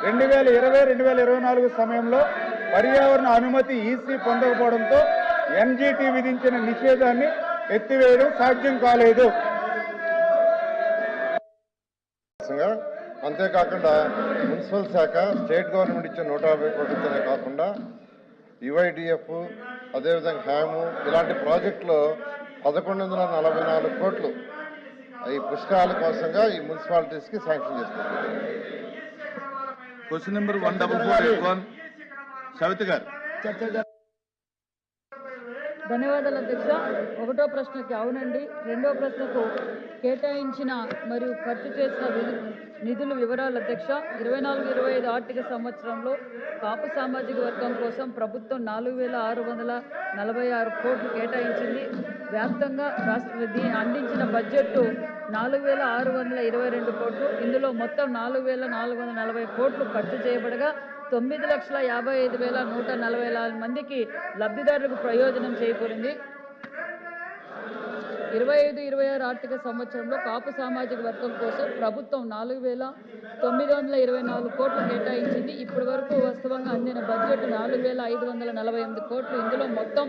2020-2024 సమయంలో పర్యావరణ అనుమతి ఈసీ పొందకపోవడంతో ఎన్జీటీ విధించిన నిషేధాన్ని ఎత్తివేయడం సాధ్యం కాలేదు. అంతేకాకుండా మున్సిపల్ శాఖ స్టేట్ గవర్నమెంట్ ఇచ్చిన 150 కోట్లతోనే కాకుండా యుఐడిఎఫ్ అదేవిధంగా హ్యాము ఇలాంటి ప్రాజెక్టులో 1144 కోట్లు ఈ పుష్కరాల కోసంగా ఈ మున్సిపాలిటీస్కి శాంక్షన్ చేస్తున్నారు. క్వశ్చన్ నెంబర్ 14481 సవిత గారు. ధన్యవాదాలు అధ్యక్ష. ఒకటో ప్రశ్నకి అవునండి, రెండో ప్రశ్నకు కేటాయించిన మరియు ఖర్చు చేసిన నిధుల వివరాలు అధ్యక్ష. 24-25 ఆర్థిక సంవత్సరంలో కాపు సామాజిక వర్గం కోసం ప్రభుత్వం 4646 కోట్లు కేటాయించింది. వ్యాప్తంగా అందించిన బడ్జెట్ 4622 కోట్లు. ఇందులో మొత్తం 4440 కోట్లు ఖర్చు చేయబడగా 9,55,144 మందికి లబ్ధిదారులకు ప్రయోజనం చేకూరింది. 25-26 ఆర్థిక సంవత్సరంలో కాపు సామాజిక వర్గం కోసం ప్రభుత్వం 4,924 కోట్లు కేటాయించింది. ఇప్పటి వరకు వాస్తవంగా అందిన బడ్జెట్ 4,548 కోట్లు. ఇందులో మొత్తం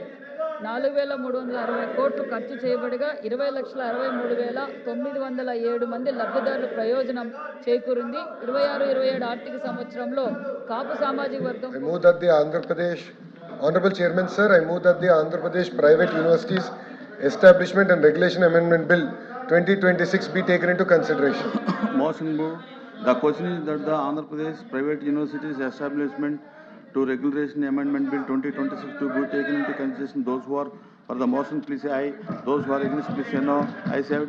4,360 కోట్లు ఖర్చు చేయబడగా 20,63,907 మంది లబ్ధిదారుల ప్రయోజనం చేకూరింది. 26-27 ఆర్థిక సంవత్సరంలో కాపు సామాజిక వర్గం Honorable Chairman, sir, I move that the Andhra Pradesh Private Universities Establishment and Regulation Amendment Bill 2026 be taken into consideration. Motion moved. The question is that the Andhra Pradesh Private Universities Establishment to Regulation Amendment Bill 2026 to be taken into consideration. Those who are for the motion, please say aye. Those who are against, please say no. I say it.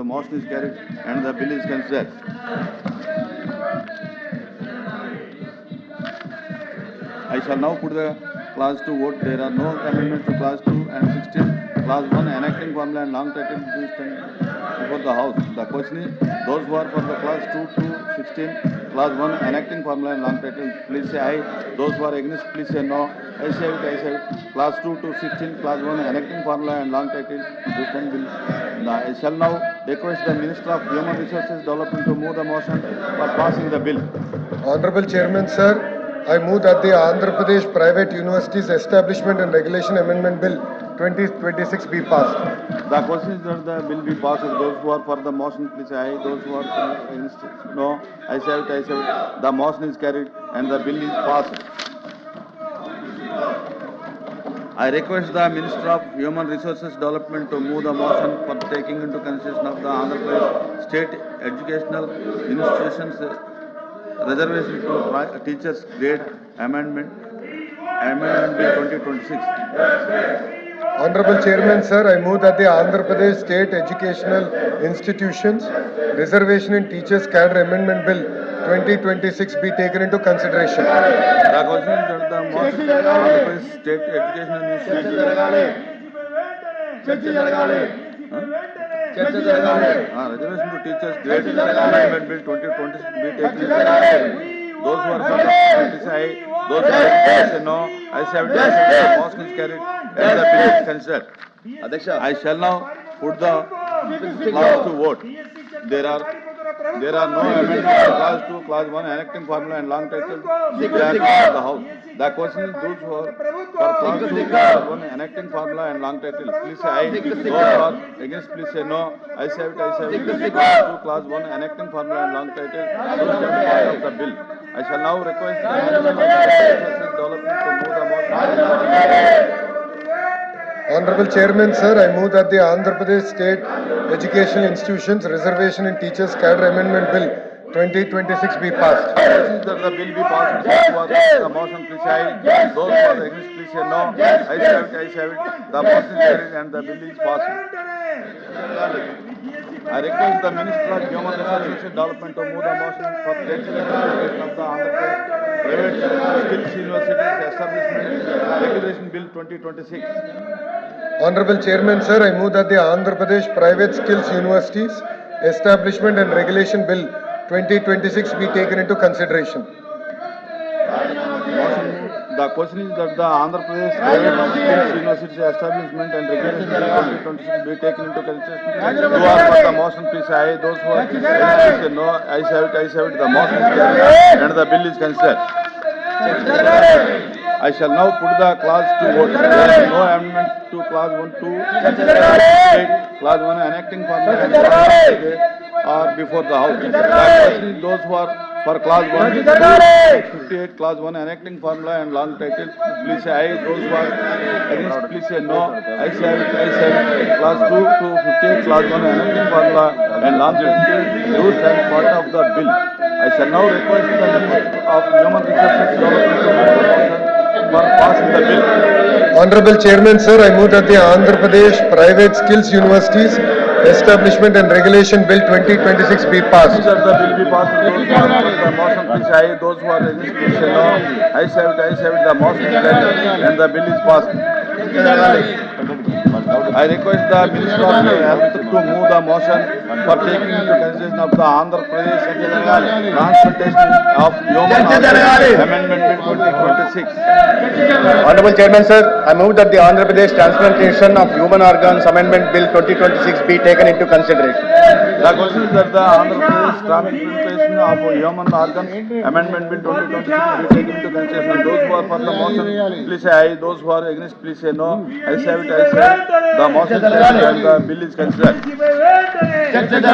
The motion is carried and the bill is considered. I shall now put the clause to vote. There are no amendments to clause 2 and 16. Clause 1 enacting formula and long title to stand before the House. The question is, those who are for the clause 2 to 16, clause 1 enacting formula and long title, please say aye. Those who are against, please say no. I say it. Clause 2 to 16, clause 1 enacting formula and long title to stand bill. I shall now request the Minister of Human Resources Development to move the motion for passing the bill. Honorable Chairman, sir, I move that the Andhra Pradesh Private Universities Establishment and Regulation Amendment Bill 2026 be passed. The question is that the bill be passed. Those who are for the motion, please say aye. Those who are against, no. I say it. The motion is carried and the bill is passed. I request the Minister of Human Resources Development to move the motion for taking into consideration of the Andhra Pradesh State Educational Institutions Reservation to Teachers Grade Amendment Bill 2026. Honorable Chairman, sir, I move that the Andhra Pradesh State Educational Institutions Reservation in Teachers Cadre Amendment Bill 2026 be taken into consideration. The question is that the motion of Andhra Pradesh State Educational Institutions Reservation to Teachers Grade Amendment Bill 2026 be taken into consideration. Those who are for the say aye. Those who are against, say no. I say it. The motion is carried and the bill is considered. I shall now put the clause to vote. There are no amendments to clause 2, clause 1 enacting formula and long title declared by the House. The question is those who are for clause 2, clause 1 enacting formula and long title, please say aye. Those who are against, please say no. I say it. Clause 2, clause 1 enacting formula and long title to stand part of the bill. I shall now request the Minister of Development to move the motion. Honorable Chairman, sir, I move that the Andhra Pradesh State Educational Institutions Reservation in Teachers Cadre Amendment Bill 2026 be passed. That the bill be passed. Those who are the motion, please say aye. Those who are against, please say no. I say it. The motion is carried and the bill is passed. I request the Minister of Human Resources Development to move the motion for taking into consideration of the Andhra Pradesh Private Skills Universities Establishment Regulation Bill 2026. Honorable Chairman, sir, I move that the Andhra Pradesh Private Skills Universities Establishment and Regulation Bill 2026 be taken into consideration. The question is that the Andhra Pradesh University establishment and regulation bill 2026 be taken into consideration. Who are for the motion, please say aye. Those who are against, please say no. Ayes have it, ayes have it. The motion is carried and the bill is considered. I shall now put the clause to vote. There is no amendment to clause 1 to clause 1 enacting formula and are before the house. The question is those who are for clause 1 58 clause 1 enacting formula and long title, please say aye. Those who are against, please say no. Ayes have it, ayes have it. Clause 2 to 58 clause 1 enacting formula and long title used as part of the bill. I shall now request the Minister of Human Resources Development for passing the bill. Honorable Chairman, sir, I move that the Andhra Pradesh Private Skills Universities Establishment and Regulation Bill 2026 be passed. That the bill be passed. Those who are for the motion, please say aye. Those who are against, please say no. Ayes have it, ayes have it. The motion is carried and the bill is passed. I request the Minister of Health to move the motion for taking into consideration of the Andhra Pradesh Transplantation of Human Organs Amendment Bill 2026. Honorable Chairman, sir, I move that the Andhra Pradesh Transplantation of Human Organs Amendment Bill 2026 be taken into consideration. The question is that the Andhra Pradesh Transplantation of Human Organs Amendment Bill 2026 be taken into consideration. Those who are for the motion, please say aye. Those who are against, please say no. Ayes have it, ayes have it. The motion is carried and the bill is considered.